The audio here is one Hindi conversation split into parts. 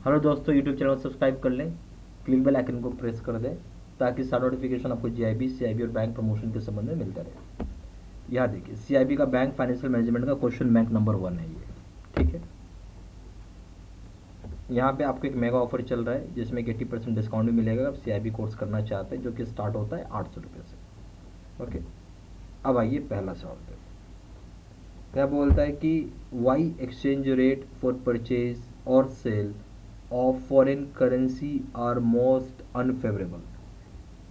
हेलो दोस्तों, यूट्यूब चैनल को सब्सक्राइब कर लें, क्लिक बेल आइकन को प्रेस कर दें ताकि सारा नोटिफिकेशन आपको जीआईबी, सीआईबी और बैंक प्रमोशन के संबंध में मिलता रहे। यहाँ देखिए, सीआईबी का बैंक फाइनेंशियल मैनेजमेंट का क्वेश्चन बैंक नंबर 1 है ये। ठीक है, यहाँ पे आपको एक मेगा ऑफर चल रहा है जिसमें 80% डिस्काउंट भी मिलेगा आप सीआईबी कोर्स करना चाहते हैं, जो कि स्टार्ट होता है 800 रुपये से। ओके, अब आइए पहला सवाल पे। क्या बोलता है कि why exchange rate for purchase और sale of foreign currency are most unfavourable.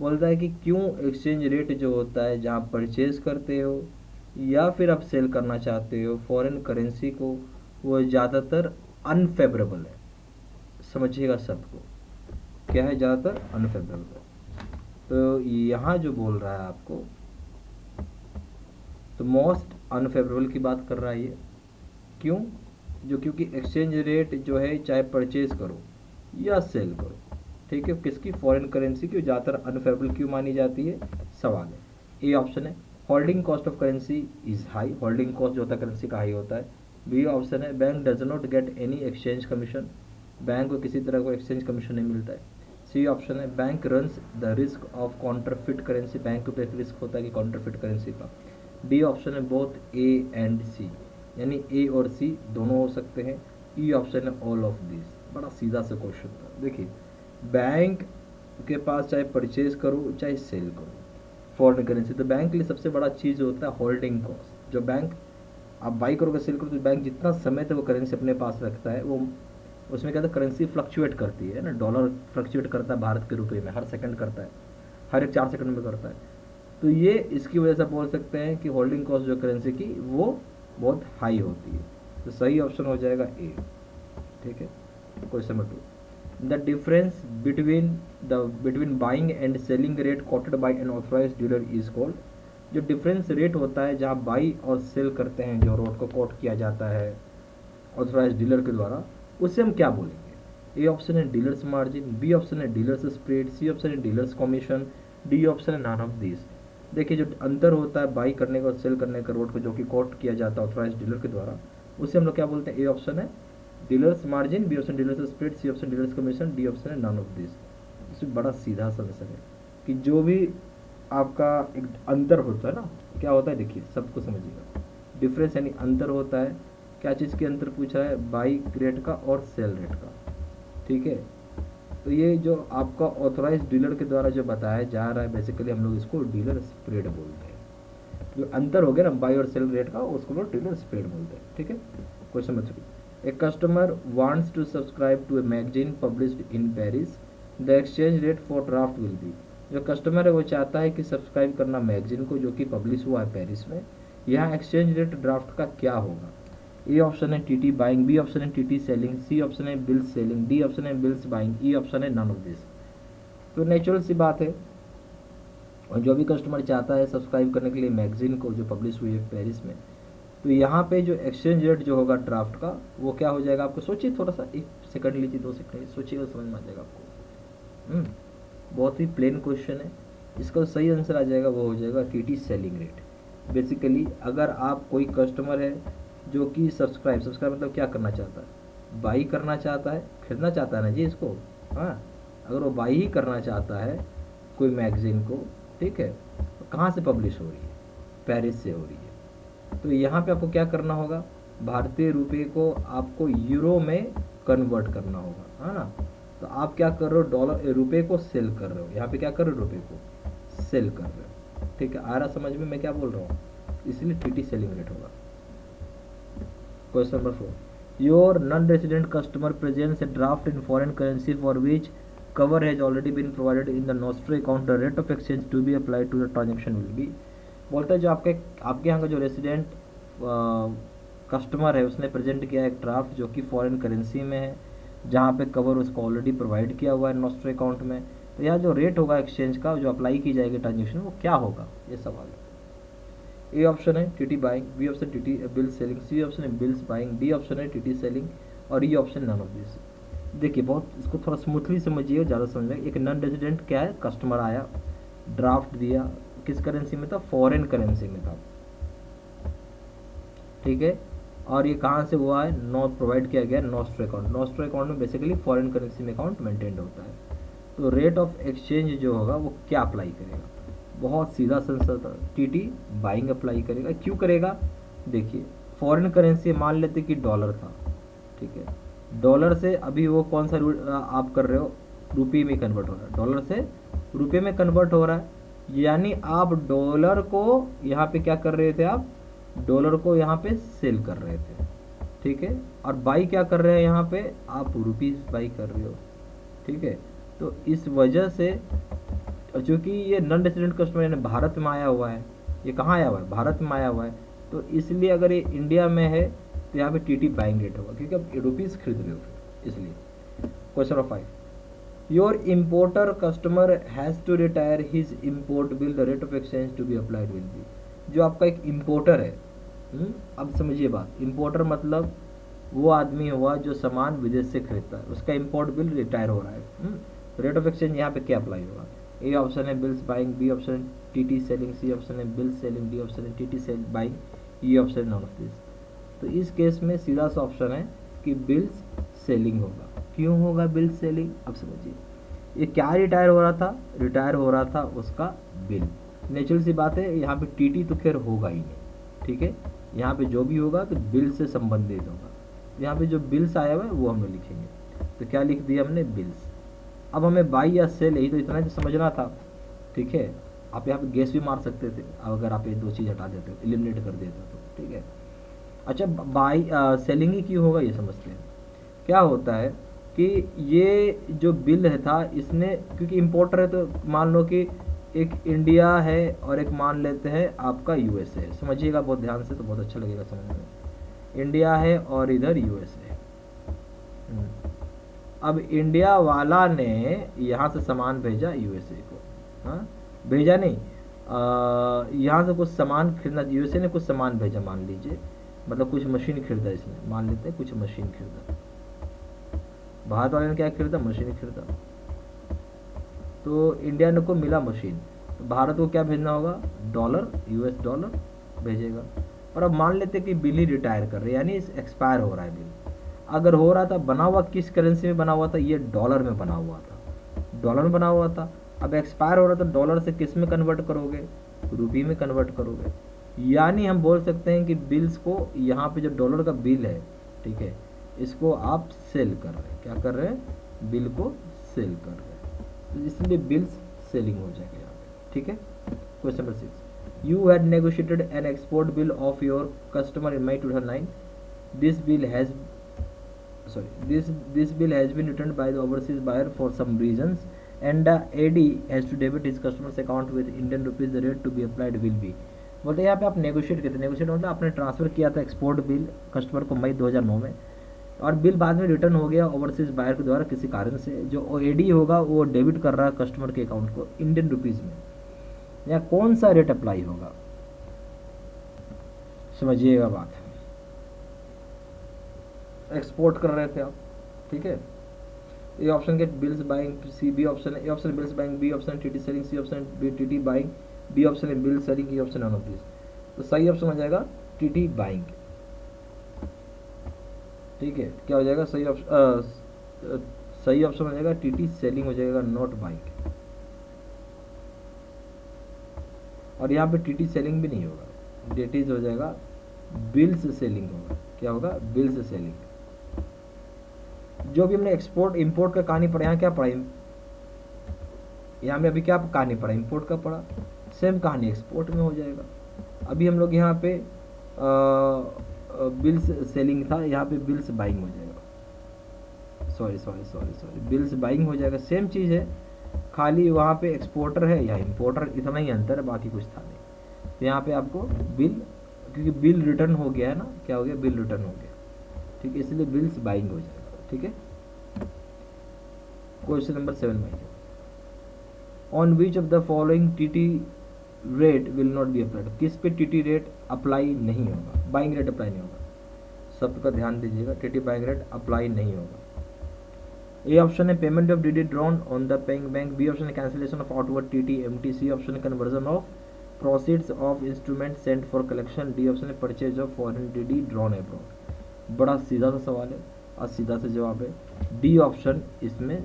बोलता है कि क्यों एक्सचेंज रेट जो होता है जहाँ परचेज करते हो या फिर आप सेल करना चाहते हो फॉरेन करेंसी को, वो ज़्यादातर अनफेवरेबल है। समझिएगा शब्द को, क्या है ज़्यादातर अनफेवरेबल। तो यहाँ जो बोल रहा है आपको, तो मोस्ट अनफेवरेबल की बात कर रहा है ये। क्यों? क्योंकि एक्सचेंज रेट जो है चाहे परचेज करो या सेल करो, ठीक है, किसकी, फॉरेन करेंसी की, ज़्यादातर अनफेवरेबल क्यों मानी जाती है, सवाल है। ए ऑप्शन है holding cost of currency is high, holding cost जो होता है करेंसी का हाई होता है। बी ऑप्शन है bank does not get any exchange commission, bank को किसी तरह को एक्सचेंज कमीशन नहीं मिलता है। सी ऑप्शन है bank runs the risk of counterfeit currency, bank को एक रिस्क होता है कि काउंटरफिट करेंसी का। डी ऑप्शन है बोथ ए एंड सी, यानी ए और सी दोनों हो सकते हैं। ई ऑप्शन है ऑल ऑफ दिस। बड़ा सीधा सा क्वेश्चन था। देखिए, बैंक के पास चाहे परचेज करो चाहे सेल करो फॉरेन करेंसी, तो बैंक के लिए सबसे बड़ा चीज़ होता है होल्डिंग कॉस्ट। जो बैंक आप बाई करोगे सेल करो, तो बैंक जितना समय तक वो करेंसी अपने पास रखता है, वो उसमें क्या होता है, करेंसी फ्लक्चुएट करती है ना। डॉलर फ्लक्चुएट करता है भारत के रुपये में, हर सेकंड करता है, हर एक 4 सेकंड में करता है। तो ये इसकी वजह से बोल सकते हैं कि होल्डिंग कॉस्ट जो करेंसी की वो बहुत हाई होती है। तो सही ऑप्शन हो जाएगा ए। ठीक है, question number 2, the difference between buying and selling rate quoted by an authorised dealer is called. जो डिफरेंस रेट होता है जहाँ बाई और सेल करते हैं, जो रोड को कोट किया जाता है ऑथराइज्ड डीलर के द्वारा, उससे हम क्या बोलेंगे। ए ऑप्शन है डीलर्स मार्जिन, बी ऑप्शन है डीलर्स स्प्रेड, सी ऑप्शन है डीलर्स कमीशन, डी ऑप्शन है नॉन ऑफ दिस। देखिए, जो अंतर होता है बाई करने का और सेल करने का रोड को, जो कि कोट किया जाता है ऑथराइज्ड डीलर के द्वारा, उसे हम लोग क्या बोलते हैं। ए ऑप्शन है dealers margin, B option dealers spread, C option dealers commission, D option है नॉन ऑफ दिस। इसमें बड़ा सीधा सा आंसर है कि जो भी आपका एक अंतर होता है ना, क्या होता है, देखिए सबको समझिएगा। डिफरेंस यानी अंतर होता है, क्या चीज़ के अंतर पूछा है, बाई रेट का और सेल रेट का। ठीक है, तो ये जो आपका ऑथराइज डीलर के द्वारा जो बताया जा रहा है, बेसिकली हम लोग इसको डीलर स्प्रेड बोलते हैं। जो अंतर हो गया ना बाई और सेल रेट का, उसको लोग डीलर स्प्रेड बोलते हैं। ठीक है, question number 3, a customer wants to subscribe to a magazine published in Paris, the exchange rate for draft will be. जो कस्टमर है वो चाहता है कि सब्सक्राइब करना मैगजीन को जो कि पब्लिश हुआ है पेरिस में, यहाँ एक्सचेंज रेट ड्राफ्ट का क्या होगा। ए ऑप्शन है टीटी बाइंग, बी ऑप्शन है टीटी सेलिंग, सी ऑप्शन है बिल्स सेलिंग, डी ऑप्शन है बिल्स बाइंग, ई ऑप्शन है नन ऑफ दिस। तो नेचुरल सी बात है, और जो भी कस्टमर चाहता है सब्सक्राइब करने के लिए मैगजीन को जो पब्लिश हुई है पेरिस में, तो यहाँ पे जो एक्सचेंज रेट जो होगा ड्राफ्ट का, वो क्या हो जाएगा। आपको सोचिए, थोड़ा सा 1 सेकंड लीजिए, 2 सेकंड सोचिएगा, समझ में आ जाएगा आपको। बहुत ही प्लेन क्वेश्चन है, इसका सही आंसर आ जाएगा, वो हो जाएगा टीटी सेलिंग रेट। बेसिकली अगर आप कोई कस्टमर है जो कि सब्सक्राइब मतलब क्या करना चाहता है, बाई करना चाहता है, खरीदना चाहता है ना जी इसको। हाँ, अगर वो बाई ही करना चाहता है कोई मैगजीन को, ठीक है, तो कहाँ से पब्लिश हो रही है, पेरिस से हो रही है। तो यहाँ पे आपको क्या करना होगा, भारतीय रुपये को आपको यूरो में कन्वर्ट करना होगा, है ना। तो आप क्या कर रहे हो, डॉलर रुपये को सेल कर रहे हो, यहाँ पे क्या कर रहे हो, रुपये को सेल कर रहे हो। ठीक है, आ रहा समझ में मैं क्या बोल रहा हूँ, इसलिए टीटी सेलिंग रेट होगा। Question number 4, your non resident customer presents A draft in foreign currency for which cover has already been provided in the nostro account, the rate of exchange to be applied to the transaction will be। बोलता है जो आपके यहाँ का जो रेसिडेंट कस्टमर है उसने प्रेजेंट किया है एक ड्राफ्ट जो कि फॉरेन करेंसी में है, जहाँ पे कवर उसको ऑलरेडी प्रोवाइड किया हुआ है नॉस्ट्रो अकाउंट में। तो यहाँ जो रेट होगा एक्सचेंज का जो अप्लाई की जाएगी ट्रांजेक्शन, वो क्या होगा, ये सवाल है। ए ऑप्शन है TT buying, B option TT bill selling, C option है बिल्स बाइंग, डी ऑप्शन है टीटी सेलिंग और E option none of this. देखिए, बहुत इसको थोड़ा स्मूथली समझिए, ज़्यादा समझ में। एक नॉन रेजिडेंट क्या है, कस्टमर आया, ड्राफ्ट दिया, किस करेंसी में था, फॉरेन करेंसी में था, ठीक है, और ये कहाँ से हुआ है, नॉट प्रोवाइड किया गया नॉस्ट्रो अकाउंट। नॉस्ट्रो अकाउंट में बेसिकली फॉरेन करेंसी में अकाउंट मेंटेन्ड होता है। तो रेट ऑफ एक्सचेंज जो होगा वो क्या अप्लाई करेगा, बहुत सीधा सेंसर था, टीटी बाइंग अप्लाई करेगा। क्यों करेगा, देखिए फॉरेन करेंसी मान लेते कि डॉलर था, ठीक है, डॉलर से अभी वो कौन सा आप कर रहे हो, रुपये में कन्वर्ट हो रहा है, डॉलर से रुपये में कन्वर्ट हो रहा है, यानी आप डॉलर को यहाँ पे क्या कर रहे थे, आप डॉलर को यहाँ पे सेल कर रहे थे, ठीक है, और बाई क्या कर रहे हैं यहाँ पे, आप रुपीस बाई कर रहे हो, ठीक है। तो इस वजह से चूँकि ये नॉन रेसिडेंट कस्टमर यानी भारत में आया हुआ है, ये कहाँ आया हुआ है, भारत में आया हुआ है, तो इसलिए अगर ये इंडिया में है तो यहाँ पे टीटी बाइंग रेट होगा, क्योंकि आप रुपीस खरीद रहे हो फिर, इसलिए। Question number 5, your importer customer has to retire his import bill, the rate of exchange to be applied will be. जो आपका एक इम्पोर्टर है, अब समझिए बात, इम्पोर्टर मतलब वो आदमी हुआ जो सामान विदेश से खरीदता है, उसका इम्पोर्ट बिल रिटायर हो रहा है, रेट ऑफ एक्सचेंज यहाँ पे क्या अप्लाई होगा, ए ऑप्शन है बिल्स बाइंग, बी ऑप्शन है टीटी सेलिंग, सी ऑप्शन है बिल्स सेलिंग, डी ऑप्शन है TT sell buying, E option है नॉन ऑफ दिस। तो इस केस में सीधा सा ऑप्शन है कि बिल्स सेलिंग होगा। क्यों होगा बिल्स सेलिंग, अब समझिए, ये क्या रिटायर हो रहा था, रिटायर हो रहा था उसका बिल। नेचुरल सी बात है, यहाँ पे टीटी तो खैर होगा ही नहीं, ठीक है, यहाँ पे जो भी होगा तो बिल से संबंधित होगा। यहाँ पे जो बिल्स आया हुआ है वो हम लोग लिखेंगे, तो क्या लिख दिया हमने, बिल्स। अब हमें बाई या सेल, यही तो इतना ही समझना था, ठीक है। आप यहाँ पे गेस भी मार सकते थे अगर आप ये दो चीज़ हटा देते हो, एलिमिनेट कर देते हो तो, ठीक है। अच्छा, बाई सेलिंग ही क्यों होगा ये समझते हैं। क्या होता है कि ये जो बिल है था, इसने क्योंकि इम्पोर्टर है, तो मान लो कि एक इंडिया है और एक मान लेते हैं आपका यूएसए है, समझिएगा बहुत ध्यान से तो बहुत अच्छा लगेगा समझने में। इंडिया है और इधर यूएसए है। अब इंडिया वाला ने यहाँ से सामान भेजा यूएसए को, हाँ भेजा नहीं, यहाँ से कुछ सामान खरीदना, यूएसए ने कुछ सामान भेजा, मान लीजिए, मतलब कुछ मशीन खरीदा इसने, मान लेते हैं कुछ मशीन खरीदा, भारत वाले ने क्या खरीदा, मशीन खरीदा। तो इंडिया ने को मिला मशीन, तो भारत को क्या भेजना होगा, डॉलर, यूएस डॉलर भेजेगा। और अब मान लेते कि बिल ही रिटायर कर रहे, यानी एक्सपायर हो रहा है बिल। अगर हो रहा था, बना हुआ किस करेंसी में बना हुआ था, ये डॉलर में बना हुआ था, डॉलर में बना हुआ था। अब एक्सपायर हो रहा था, डॉलर से किस में कन्वर्ट करोगे, रुपये में कन्वर्ट करोगे। यानी हम बोल सकते हैं कि बिल्स को, यहाँ पे जो डॉलर का बिल है, ठीक है, इसको आप सेल कर रहे हैं, क्या कर रहे हैं, बिल को सेल कर रहे हैं, तो इसलिए बिल्स सेलिंग हो जाएगा यहाँ पे, ठीक है। Question number 6, you had negotiated an export bill of your customer in May 2009, this bill has this bill has been returned by the overseas buyer for some reasons and the AD has to debit his customer's account with Indian rupees, the rate to be applied will be। बोलते यहाँ पे आप नेगोशिएट करते, नेगोशिएट मतलब आपने ट्रांसफ़र किया था एक्सपोर्ट बिल कस्टमर को मई 2009 में, और बिल बाद में रिटर्न हो गया ओवरसीज बायर के द्वारा किसी कारण से, जो एडी होगा वो डेबिट कर रहा है कस्टमर के अकाउंट को इंडियन रुपीज़ में, या कौन सा रेट अप्लाई होगा, समझिएगा बात। एक्सपोर्ट कर रहे थे आप, ठीक है, ए ऑप्शन के bills buying, C B option है, A option bills buying, B option TT selling, C option TT buying, D option है bill selling, E option none of this. तो सही ऑप्शन हो जाएगा टीटी बाइंग, ठीक है। क्या हो जाएगा सही ऑप्शन, सही ऑप्शन हो जाएगा टीटी सेलिंग हो जाएगा, नॉट बाइंग। और यहाँ पे टीटी सेलिंग भी नहीं होगा, डेट हो जाएगा बिल्स सेलिंग होगा। क्या होगा, बिल्स सेलिंग। जो भी हमने एक्सपोर्ट इंपोर्ट का कहानी पढ़ा, यहाँ क्या पढ़ा, यहाँ में अभी क्या कहानी पढ़ा, इंपोर्ट का पढ़ा, सेम कहानी एक्सपोर्ट में हो जाएगा। अभी हम लोग यहाँ पे बिल्स सेलिंग था, यहाँ पे बिल्स बाइंग हो जाएगा, सॉरी बिल्स बाइंग हो जाएगा, सेम चीज़ है, खाली वहाँ पे एक्सपोर्टर है या इंपोर्टर, इतना ही अंतर है, बाकी कुछ था नहीं। तो यहाँ पे आपको बिल, क्योंकि बिल रिटर्न हो गया है ना, क्या हो गया, बिल रिटर्न हो गया, ठीक है, इसलिए बिल्स बाइंग हो जाएगा, ठीक है। क्वेश्चन नंबर 7 में, on which of the following TT rate will not be applied, किस पे टीटी रेट अप्लाई नहीं होगा, बाइंग रेट अप्लाई नहीं होगा, शब्द का ध्यान दीजिएगा, टीटी बाइंग रेट अप्लाई नहीं होगा। ए ऑप्शन है payment of DD drawn on the paying bank, B option है cancellation of outward TT MT, C option है conversion of proceeds of instrument sent for collection, D option है purchase of foreign DD drawn abroad. बड़ा सीधा सा सवाल है और सीधा सा जवाब है डी ऑप्शन। इसमें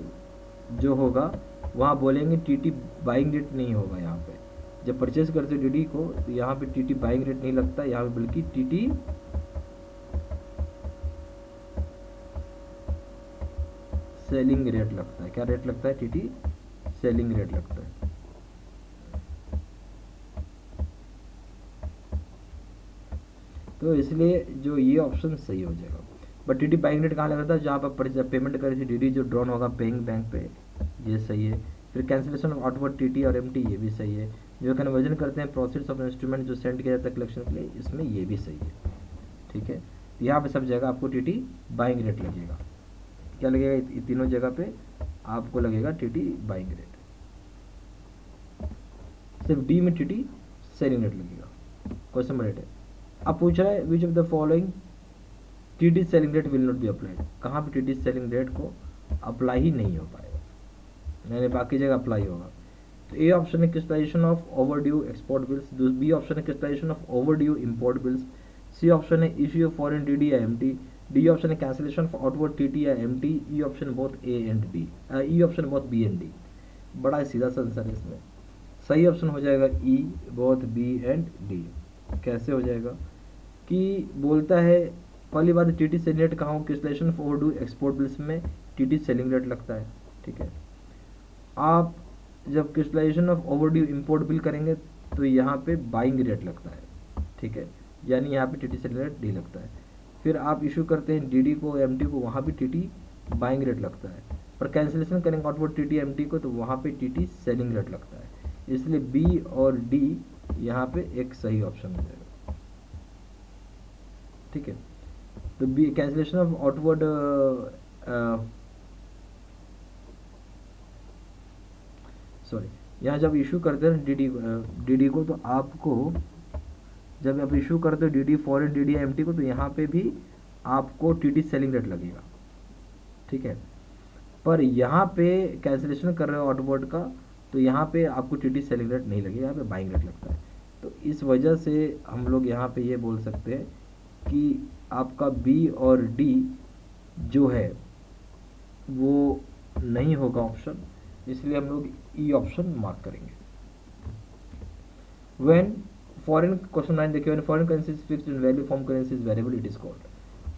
जो होगा वहाँ बोलेंगे टीटी बाइंग रेट नहीं होगा। यहाँ पे जब परचेज करते हो डीडी को तो यहाँ पे टीटी बाइंग रेट नहीं लगता, यहाँ पे बल्कि टीटी सेलिंग रेट लगता है। क्या रेट लगता है? टीटी सेलिंग रेट लगता है। तो इसलिए जो ये ऑप्शन सही हो जाएगा। बट टीटी बाइंग रेट कहाँ लगता है? जहाँ पर पेमेंट करी थी डीडी जो ड्रॉन होगा पेइंग बैंक पे, ये सही है। फिर कैंसिलेशन ऑफ आउटवर्ड टीटी और एमटी, ये भी सही है। जो कन्वर्जन करते हैं प्रोसीड्स ऑफ इंस्ट्रूमेंट जो सेंड किया जाता है कलेक्शन के लिए, इसमें ये भी सही है। ठीक है, यहाँ पे सब जगह आपको टीटी बाइंग रेट लगेगा। क्या लगेगा? तीनों जगह पे आपको लगेगा टीटी बाइंग रेट। सिर्फ डी में टीटी सेलिंग रेट लगेगा। क्वेश्चन नंबर 8 है, अब पूछ रहा है which of the following TT selling rate will not be applied. कहाँ पे टीटी सेलिंग रेट को अप्लाई ही नहीं हो पाएगा, यानी बाकी जगह अप्लाई होगा। तो ए ऑप्शन है crystallisation of overdue export bills, B option है crystallisation of overdue import bills, C option है इश्यू ऑफ फॉरेन डीडी या एमटी, डी ऑप्शन है कैंसिलेशन ऑफ आउटवर्ड टीटी या MT, E option both A and B, E option both B and D. बड़ा सीधा सा आंसर है इसमें। सही ऑप्शन हो जाएगा ई बोथ बी एंड डी। कैसे हो जाएगा कि बोलता है पहली बात टीटी सेलिंग रेट कहाँ हो? Crystallisation of overdue export bills में टीटी सेलिंग रेट लगता है। ठीक है, आप जब crystallisation of overdue import bill करेंगे तो यहाँ पे बाइंग रेट लगता है। ठीक है, यानी यहाँ पे टीटी सेलिंग रेट डी लगता है। फिर आप इशू करते हैं डीडी को एमटी को, वहाँ भी टीटी बाइंग रेट लगता है। और कैंसिलेशन करेंगे आउटवर्ड टीटी एमटी को तो वहाँ पे टीटी सेलिंग रेट लगता है। इसलिए बी और डी यहाँ पे एक सही ऑप्शन हो जाएगा। ठीक है, तो B cancellation of outward sorry, यहाँ जब इशू करते हैं डीडी को तो आपको जब आप इशू करते हो डीडी फॉरेन डीडी एमटी को तो यहाँ पे भी आपको टीटी सेलिंग रेट लगेगा। ठीक है, पर यहाँ पे कैंसिलेशन कर रहे हो आउटवर्ड का तो यहाँ पे आपको टीटी सेलिंग रेट नहीं लगेगा, यहाँ पे बाइंग रेट लगता है। तो इस वजह से हम लोग यहाँ पे ये बोल सकते हैं कि आपका बी और डी जो है वो नहीं होगा ऑप्शन, इसलिए हम लोग ई ऑप्शन मार्क करेंगे। व्हेन फॉरेन, क्वेश्चन 9 देखिए, when foreign currency is fixed in value form currency is variable it is called.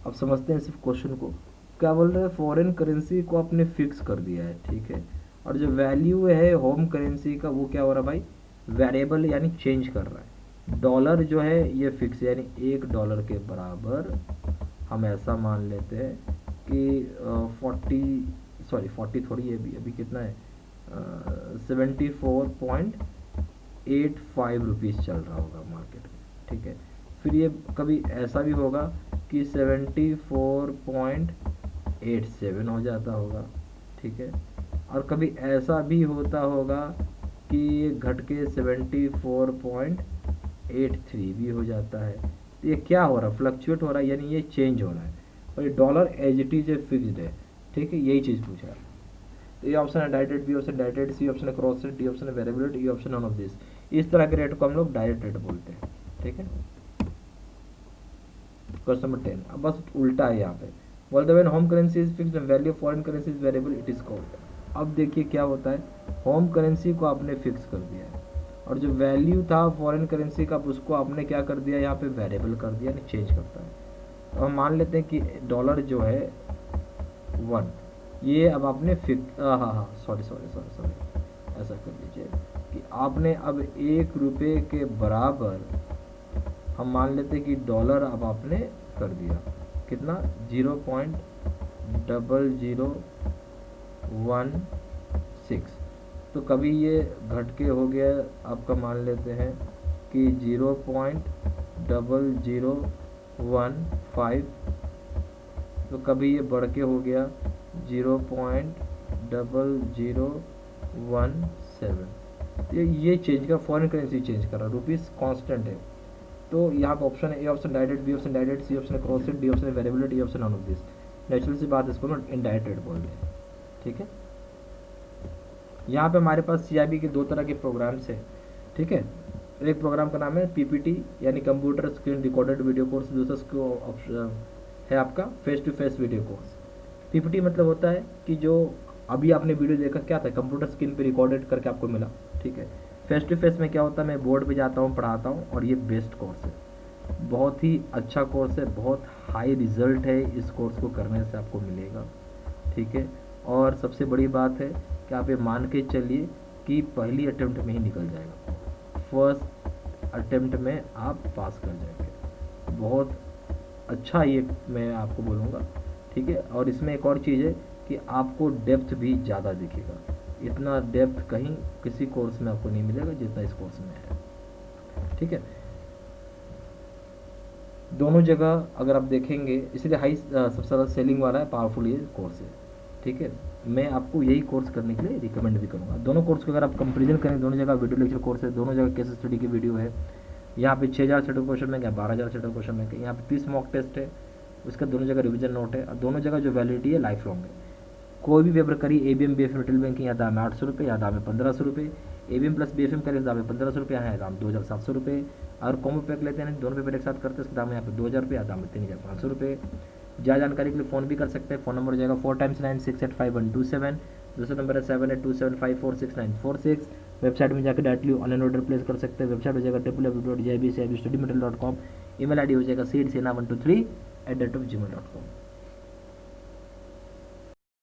अब समझते हैं सिर्फ क्वेश्चन को। क्या बोल रहे हैं? फॉरेन करेंसी को आपने फिक्स कर दिया है। ठीक है, और जो वैल्यू है होम करेंसी का वो क्या हो रहा है भाई? वेरिएबल, यानी चेंज कर रहा है। डॉलर जो है ये फिक्स, यानी $1 के बराबर हम ऐसा मान लेते हैं कि 40 थोड़ी है, अभी कितना है, 74.85 रुपीज़ चल रहा होगा मार्केट में। ठीक है, फिर ये कभी ऐसा भी होगा कि 74.87 हो जाता होगा। ठीक है, और कभी ऐसा भी होता होगा कि ये घट के 74.83 भी हो जाता है। तो ये क्या हो रहा है? फ्लक्चुएट हो रहा है, यानी ये चेंज हो रहा है। और ये dollar as it is fixed है। ठीक है, यही चीज़ पूछ रहा है। तो ये ऑप्शन है direct, B option direct, C option है क्रॉस रेट, डी ऑप्शन है variable, E option none of this. इस तरह के रेट को हम लोग डायरेक्ट रेट बोलते हैं। ठीक है, क्वेश्चन नंबर 10 अब बस उल्टा है यहाँ पे। बोलते when home currency is fixed and value foreign currency is variable it is called. अब देखिए क्या होता है, होम करेंसी को आपने फिक्स कर दिया है और जो वैल्यू था फॉरेन करेंसी का उसको आपने क्या कर दिया, यहाँ पे वेरिएबल कर दिया, यानी चेंज करता है। तो हम मान लेते हैं कि डॉलर जो है 1, ये अब आपने फिक्स, हाँ सॉरी ऐसा कर लीजिए कि आपने अब ₹1 के बराबर हम मान लेते हैं कि डॉलर अब आपने कर दिया कितना, 0.0016। तो कभी ये घट के हो गया आपका, मान लेते हैं कि 0.0015, तो कभी ये बढ़ के हो गया 0.0017। ये चेंज का, फॉरेन करेंसी चेंज कर रहा, रुपीस कांस्टेंट है। तो यहाँ पर ऑप्शन है A option direct, B option direct, C option cross rate, D option variable, D option none of this. Natural सी बात इसको ना इनडायरेक्ट रेट बोलते हैं। ठीक है, यहाँ पे हमारे पास CIB के 2 तरह के प्रोग्राम्स हैं। ठीक है, एक प्रोग्राम का नाम है PPT यानी computer screen recorded video course, दूसरा है आपका face to face video course. PPT मतलब होता है कि जो अभी आपने वीडियो देखा क्या था, कंप्यूटर स्क्रीन पे रिकॉर्डेड करके आपको मिला, ठीक है। फेस टू फेस में क्या होता है, मैं बोर्ड पे जाता हूँ, पढ़ाता हूँ, और ये बेस्ट कोर्स है, बहुत ही अच्छा कोर्स है, बहुत हाई रिजल्ट है इस कोर्स को करने से आपको मिलेगा, ठीक है। और सबसे बड़ी बात है कि आप ये मान के चलिए कि पहली अटेम्प्ट में ही निकल जाएगा, फर्स्ट अटेम्प्ट में आप पास कर जाएंगे, बहुत अच्छा ये मैं आपको बोलूँगा, ठीक है। और इसमें एक और चीज़ है कि आपको डेप्थ भी ज़्यादा दिखेगा, इतना डेप्थ कहीं किसी कोर्स में आपको नहीं मिलेगा जितना इस कोर्स में है, ठीक है। दोनों जगह अगर आप देखेंगे, इसलिए हाई सबसे ज़्यादा सेलिंग वाला है, पावरफुल ये कोर्स है, ठीक है। मैं आपको यही कोर्स करने के लिए रिकमेंड भी करूँगा। दोनों कोर्स को अगर आप कंपेरिजन करें, दोनों जगह वीडियो लेक्चर कोर्स है, दोनों जगह केस स्टडी की वीडियो है। यहाँ पे 6000 सेट ऑफ क्वेश्चन में क्या 12000 सेट ऑफ क्वेश्चन में क्या, यहाँ पे 30 मॉक टेस्ट है, उसका दोनों जगह रिविजन नोट है, और दोनों जगह जो वैलिडिटी है लाइफ लॉन्ग है। कोई भी पेपर करी ABM BFM रिटेल बैंकिंग, यहाँ दाम है 800 रुपये, यहाँ दाम है 1500 रुपये। ABM प्लस BFM करें दाम है 1500 रुपये, यहाँ है दाम 2700 रुपये। और कॉम्बो पैक लेते हैं, दोनों पेपर एक साथ करते हैं, उसका दाम है यहाँ पे 2000 रुपये, यहाँ दाम है 3500 रुपये। ज़्यादा जानकारी के लिए फ़ोन भी कर सकते हैं, फ़ोन नंबर हो जाएगा 4 टाइम्स 9 685 127, दूसरा नंबर है 7827546946। वेबसाइट में जाकर डायरेक्टली ऑनलाइन ऑर्डर प्लेस कर सकते हैं, वेबसाइट हो जाएगा www.jibcibstudymaterial.com। ईमेल ID हो जाएगा seedsena123@gmail.com।